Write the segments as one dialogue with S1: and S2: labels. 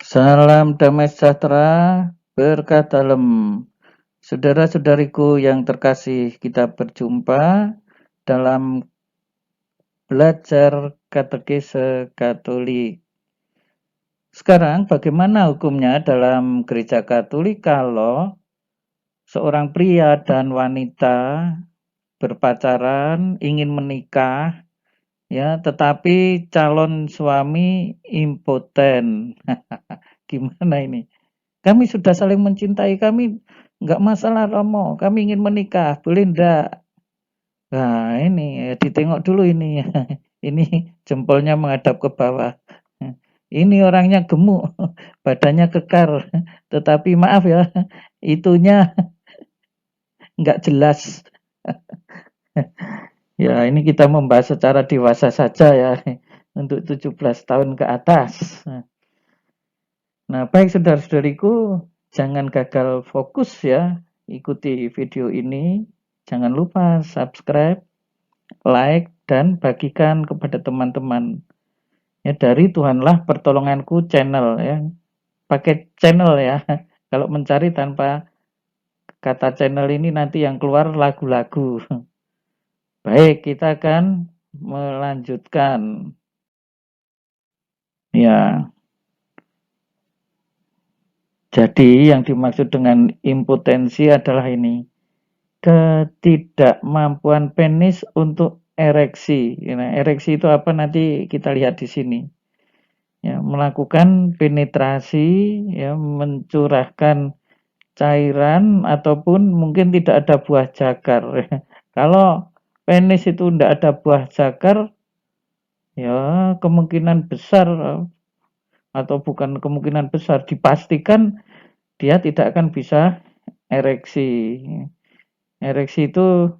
S1: Salam damai sejahtera, berkah dalam. Saudara-saudariku yang terkasih, kita berjumpa dalam belajar katekese Katolik. Sekarang bagaimana hukumnya dalam gereja Katolik kalau seorang pria dan wanita berpacaran, ingin menikah, ya, tetapi calon suami impoten. Gimana ini? Kami sudah saling mencintai, kami nggak masalah Romo, kami ingin menikah, boleh ndak? Nah ini ditengok dulu ini, ini jempolnya menghadap ke bawah. Ini orangnya gemuk, badannya kekar, tetapi maaf ya, itunya nggak jelas. Ya ini kita membahas secara dewasa saja ya, untuk 17 tahun ke atas. Nah baik saudara-saudariku, jangan gagal fokus ya, ikuti video ini. Jangan lupa subscribe, like, dan bagikan kepada teman-teman. Ya dari Tuhanlah pertolonganku channel ya. Pakai channel ya. Kalau mencari tanpa kata channel ini nanti yang keluar lagu-lagu. Baik, kita akan melanjutkan. Ya, jadi yang dimaksud dengan impotensi adalah ini. Ketidakmampuan penis untuk ereksi. Nah, ereksi itu apa nanti kita lihat di sini. Ya, melakukan penetrasi, ya, mencurahkan cairan ataupun mungkin tidak ada buah jakar. Kalau penis itu tidak ada buah jakar, ya kemungkinan besar atau bukan kemungkinan besar, dipastikan dia tidak akan bisa ereksi. Ereksi itu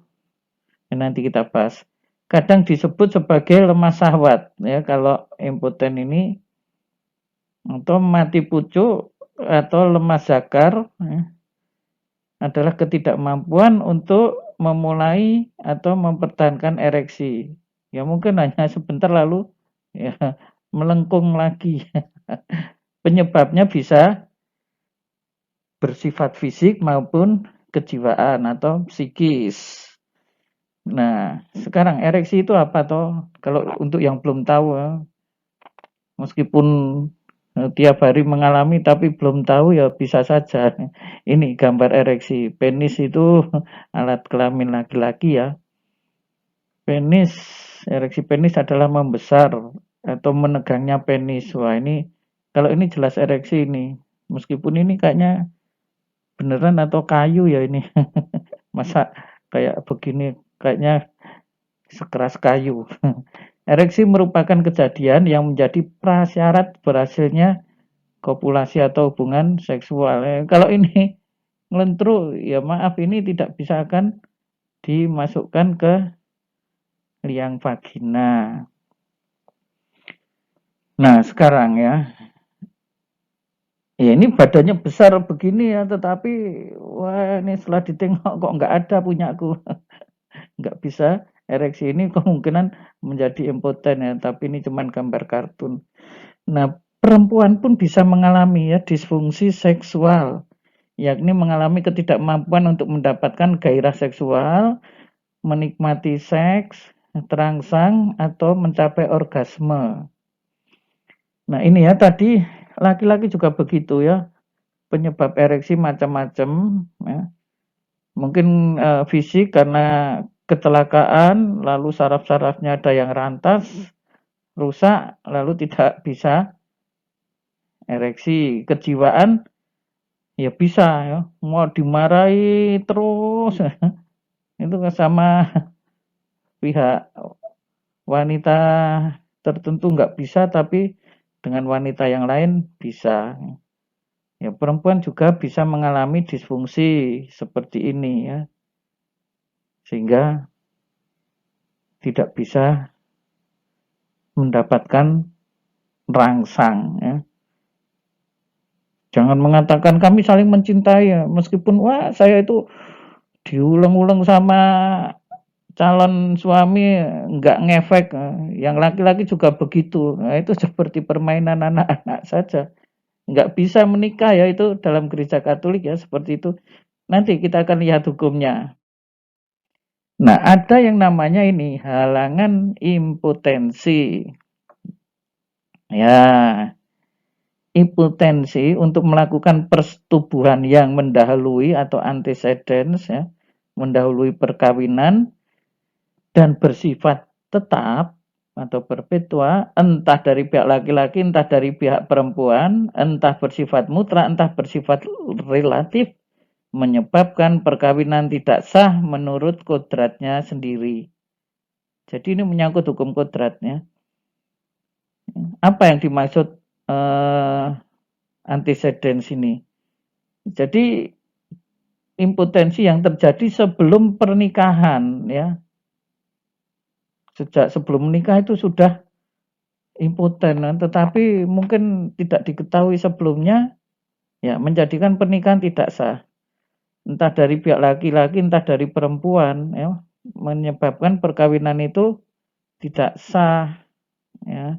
S1: nanti kita bahas. Kadang disebut sebagai lemah syahwat ya kalau impoten ini, atau mati pucuk atau lemah zakar ya, adalah ketidakmampuan untuk memulai atau mempertahankan ereksi. Ya mungkin hanya sebentar lalu ya melengkung lagi. Penyebabnya bisa bersifat fisik maupun kejiwaan atau psikis. Nah, sekarang ereksi itu apa toh? Kalau untuk yang belum tahu, meskipun tiap hari mengalami tapi belum tahu ya bisa saja. Ini gambar ereksi. Penis itu alat kelamin laki-laki ya. Penis, ereksi penis adalah membesar atau menegangnya penis. Wah ini, kalau ini jelas ereksi ini. Meskipun ini kayaknya beneran atau kayu ya ini. Masa kayak begini, kayaknya sekeras kayu. Ereksi merupakan kejadian yang menjadi prasyarat berhasilnya kopulasi atau hubungan seksual. Kalau ini ngelentru, ya maaf ini tidak bisa akan dimasukkan ke liang vagina. Nah sekarang ya, ya ini badannya besar begini ya, tetapi wah ini setelah ditengok kok nggak ada punyaku, nggak bisa ereksi, ini kemungkinan menjadi impoten ya, tapi ini cuman gambar kartun. Nah perempuan pun bisa mengalami ya disfungsi seksual, yakni mengalami ketidakmampuan untuk mendapatkan gairah seksual, menikmati seks, terangsang, atau mencapai orgasme. Nah ini ya tadi laki-laki juga begitu ya, penyebab ereksi macam-macam ya. Mungkin fisik karena kecelakaan, lalu saraf-sarafnya ada yang rantas, rusak, lalu tidak bisa ereksi. Kejiwaan ya bisa ya, mau dimarahi terus itu sama pihak wanita tertentu nggak bisa, tapi dengan wanita yang lain bisa. Ya, perempuan juga bisa mengalami disfungsi seperti ini ya, sehingga tidak bisa mendapatkan rangsang ya. Jangan mengatakan kami saling mencintai ya, meskipun wah saya itu diulang-ulang sama calon suami nggak ngefek, yang laki-laki juga begitu. Nah, itu seperti permainan anak-anak saja. nggak bisa menikah ya, itu dalam gereja Katolik ya seperti itu. Nanti kita akan lihat hukumnya. Nah, ada yang namanya ini halangan impotensi. Ya, impotensi untuk melakukan persetubuhan yang mendahului atau antecedents ya, mendahului perkawinan dan bersifat tetap atau perpetua, entah dari pihak laki-laki, entah dari pihak perempuan, entah bersifat mutlak, entah bersifat relatif, menyebabkan perkawinan tidak sah menurut kodratnya sendiri. Jadi ini menyangkut hukum kodratnya. Apa yang dimaksud antecedents ini? Jadi impotensi yang terjadi sebelum pernikahan ya. Sejak sebelum menikah itu sudah impoten, tetapi mungkin tidak diketahui sebelumnya, ya menjadikan pernikahan tidak sah. Entah dari pihak laki-laki, entah dari perempuan, ya, menyebabkan perkawinan itu tidak sah. Ya.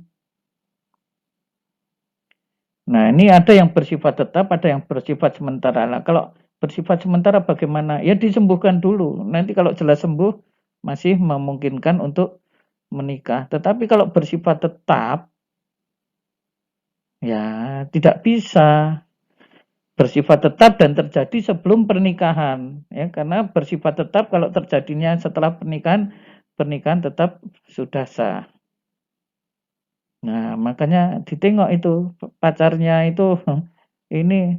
S1: Nah, ini ada yang bersifat tetap, ada yang bersifat sementara. Nah, kalau bersifat sementara bagaimana? Ya disembuhkan dulu. Nanti kalau jelas sembuh, masih memungkinkan untuk menikah. Tetapi kalau bersifat tetap, ya tidak bisa. Bersifat tetap dan terjadi sebelum pernikahan. Ya, karena bersifat tetap kalau terjadinya setelah pernikahan, pernikahan tetap sudah sah. Nah, makanya ditengok itu pacarnya itu ini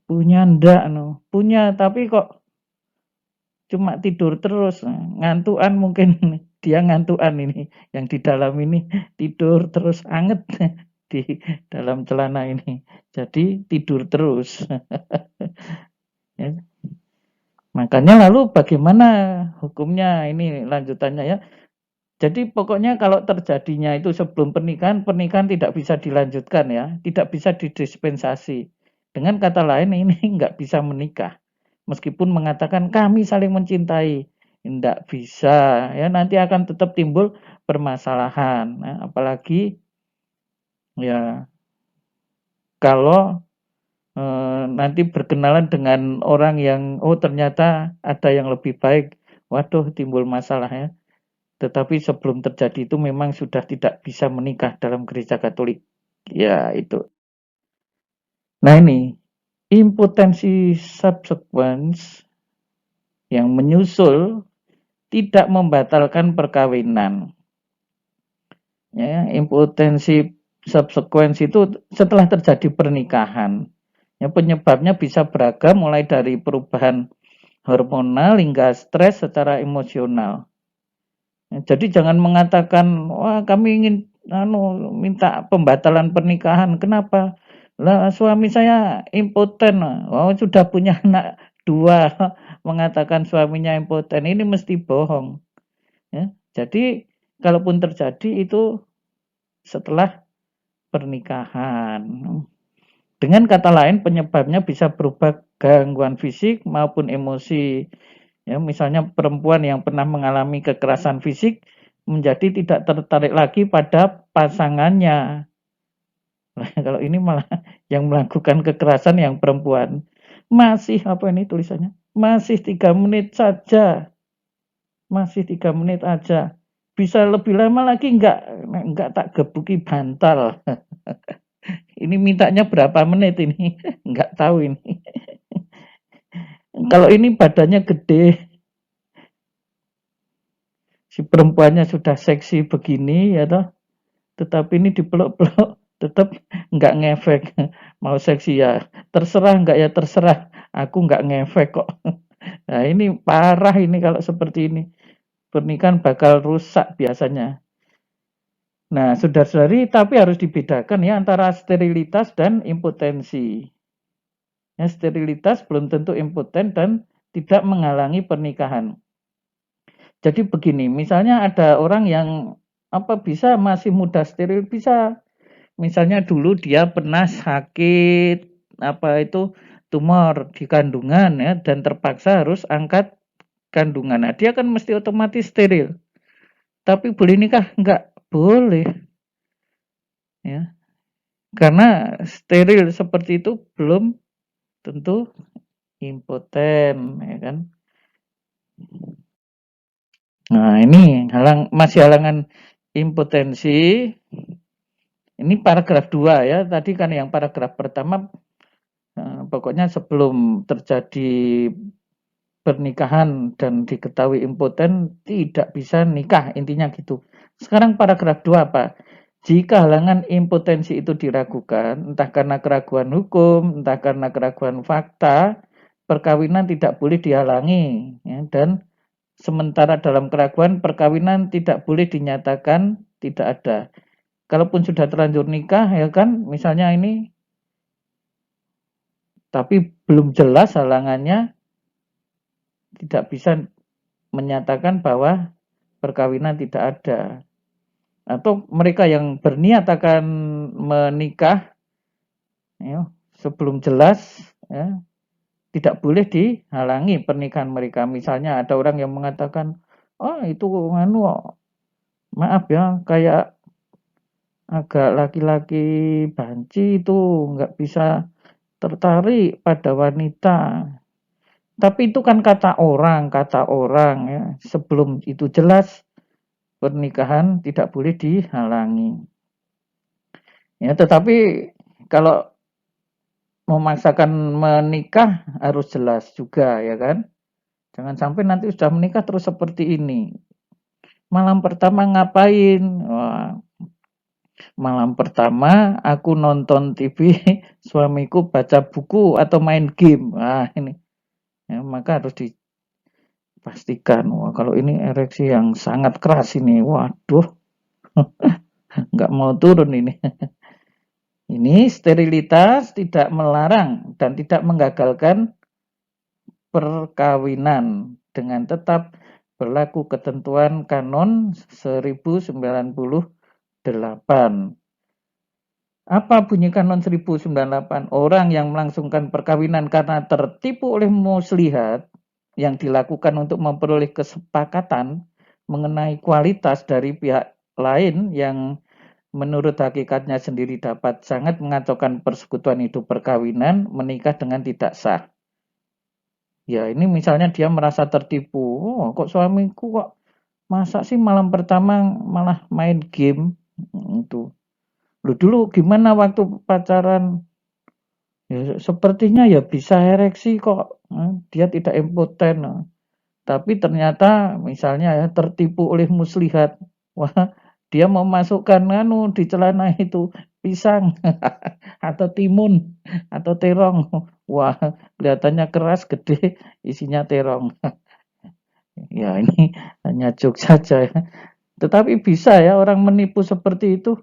S1: punya ndak no. Punya tapi kok cuma tidur terus, ngantuan mungkin dia ngantuan ini yang di dalam ini tidur terus anget di dalam celana ini. Jadi tidur terus. Ya. Makanya lalu bagaimana hukumnya ini lanjutannya ya. Jadi pokoknya kalau terjadinya itu sebelum pernikahan, pernikahan tidak bisa dilanjutkan ya, tidak bisa didispensasi. Dengan kata lain ini nggak bisa menikah. Meskipun mengatakan kami saling mencintai, tidak bisa ya, nanti akan tetap timbul permasalahan. Nah, apalagi ya kalau nanti berkenalan dengan orang yang oh ternyata ada yang lebih baik, waduh timbul masalah ya. Tetapi sebelum terjadi itu memang sudah tidak bisa menikah dalam gereja Katolik. Ya, itu. Nah, ini impotensi subsequence yang menyusul tidak membatalkan perkawinan. Ya, impotensi subsequence itu setelah terjadi pernikahan. Ya, penyebabnya bisa beragam mulai dari perubahan hormonal hingga stres secara emosional. Jadi jangan mengatakan, wah kami ingin minta pembatalan pernikahan. Kenapa? Lah suami saya impoten. Oh sudah punya anak 2 mengatakan suaminya impoten. Ini mesti bohong. Ya. Jadi kalaupun terjadi itu setelah pernikahan. Dengan kata lain penyebabnya bisa berupa gangguan fisik maupun emosi. Ya, misalnya perempuan yang pernah mengalami kekerasan fisik menjadi tidak tertarik lagi pada pasangannya. Nah, kalau ini malah yang melakukan kekerasan yang perempuan. Masih apa ini tulisannya? Masih 3 menit saja. Masih 3 menit aja. Bisa lebih lama lagi enggak tak gebuki bantal. Ini mintanya berapa menit ini? Enggak tahu ini. Kalau ini badannya gede, si perempuannya sudah seksi begini ya toh, tetapi ini dipeluk-peluk tetap nggak ngefek. Mau seksi ya terserah, nggak ya terserah, aku nggak ngefek kok. Nah ini parah ini kalau seperti ini, pernikahan bakal rusak biasanya. Nah saudara-saudari, tapi harus dibedakan ya antara sterilitas dan impotensi ya. Sterilitas belum tentu impoten dan tidak menghalangi pernikahan. Jadi begini, misalnya ada orang yang bisa masih muda steril, bisa. Misalnya dulu dia pernah sakit tumor di kandungan ya dan terpaksa harus angkat kandungan. Nah, dia kan mesti otomatis steril. Tapi boleh nikah? Enggak boleh. Ya. Karena steril seperti itu belum tentu impoten, ya kan. Nah, ini masih halangan impotensi. Ini paragraf 2 ya. Tadi kan yang paragraf pertama pokoknya sebelum terjadi pernikahan dan diketahui impoten tidak bisa nikah, intinya gitu. Sekarang paragraf 2 apa? Jika halangan impotensi itu diragukan, entah karena keraguan hukum, entah karena keraguan fakta, perkawinan tidak boleh dihalangi, ya, dan sementara dalam keraguan perkawinan tidak boleh dinyatakan tidak ada. Kalaupun sudah terlanjur nikah, ya kan, misalnya ini, tapi belum jelas halangannya, tidak bisa menyatakan bahwa perkawinan tidak ada. Atau mereka yang berniat akan menikah, ya, sebelum jelas, ya, tidak boleh dihalangi pernikahan mereka. Misalnya ada orang yang mengatakan, oh itu nganu, maaf ya, kayak agak laki-laki banci itu nggak bisa tertarik pada wanita. Tapi itu kan kata orang ya. Sebelum itu jelas pernikahan tidak boleh dihalangi. Ya, tetapi kalau memaksakan menikah harus jelas juga ya kan. Jangan sampai nanti sudah menikah terus seperti ini. Malam pertama ngapain? Wah, malam pertama aku nonton TV, suamiku baca buku atau main game. Wah, ini. Ya, maka harus dipastikan. Wah, kalau ini ereksi yang sangat keras ini. Waduh, nggak mau turun ini. Ini sterilitas tidak melarang dan tidak menggagalkan perkawinan dengan tetap berlaku ketentuan Kanon 1098. Apa bunyi Kanon 1098? Orang yang melangsungkan perkawinan karena tertipu oleh muslihat yang dilakukan untuk memperoleh kesepakatan mengenai kualitas dari pihak lain yang menurut hakikatnya sendiri dapat sangat mengacaukan persekutuan hidup perkawinan, menikah dengan tidak sah. Ya, ini misalnya dia merasa tertipu. Oh, kok suamiku kok masa sih malam pertama malah main game? Itu. Lu dulu gimana waktu pacaran? Ya, sepertinya ya bisa ereksi kok. Dia tidak impoten. Tapi ternyata misalnya ya tertipu oleh muslihat. Wah, dia memasukkan di celana itu pisang atau timun atau terong. Wah, kelihatannya keras, gede, isinya terong. Ya, ini hanya joke saja ya. Tetapi bisa ya orang menipu seperti itu.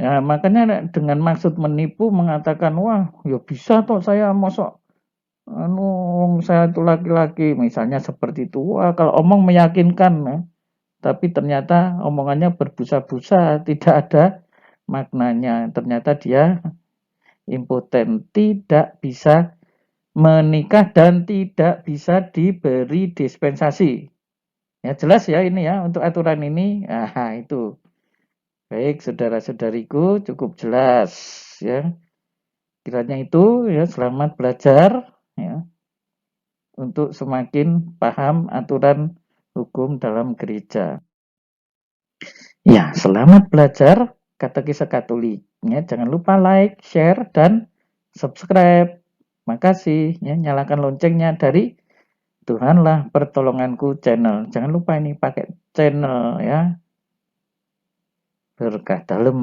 S1: Ya, makanya dengan maksud menipu mengatakan, wah, ya bisa toh saya mosok saya itu laki-laki, misalnya seperti itu. Wah, kalau omong meyakinkan ya. Tapi ternyata omongannya berbusa-busa, tidak ada maknanya. Ternyata dia impoten, tidak bisa menikah dan tidak bisa diberi dispensasi. Ya jelas ya ini ya untuk aturan ini. Nah, itu. Baik, saudara-saudariku cukup jelas ya. Kiranya itu ya selamat belajar ya untuk semakin paham aturan hukum dalam gereja. Ya, selamat belajar Katekisme Katolik. Ya, jangan lupa like, share, dan subscribe. Makasih. Ya, nyalakan loncengnya dari Tuhanlah Pertolonganku channel. Jangan lupa ini pakai channel ya. Berkah dalam.